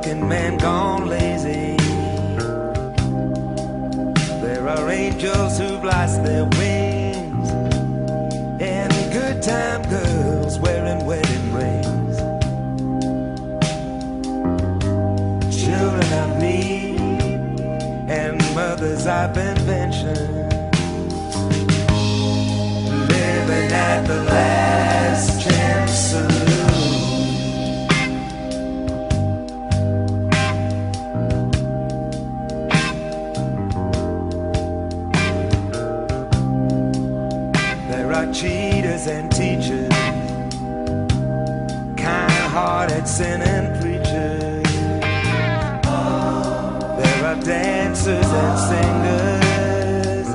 working man gone lazy. There are angels who've lost their wings, and good time girls wearing wedding rings. Children of need and mothers of invention, living at the last chance saloon. There are cheaters and teachers, kind-hearted sinning preachers. There are dancers and singers,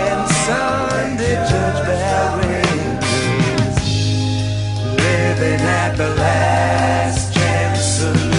and Sunday church bell ringers, living at the last chance saloon.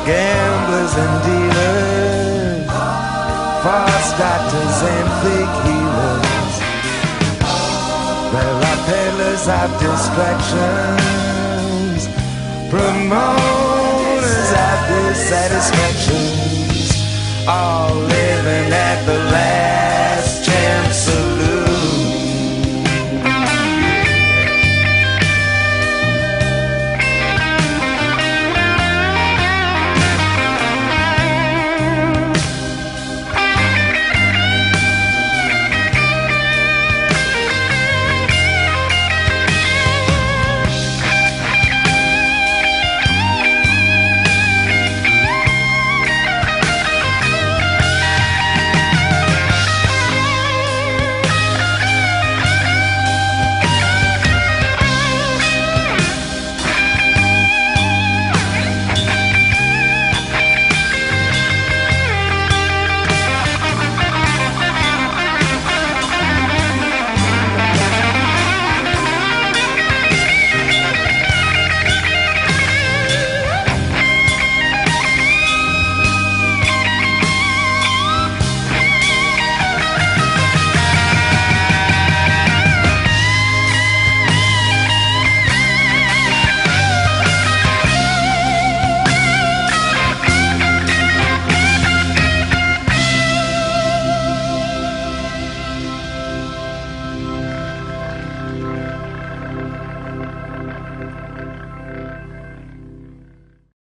Gamblers and dealers, false doctors and fake healers. There are peddlers of distractions, promoters of dissatisfactions, all living at the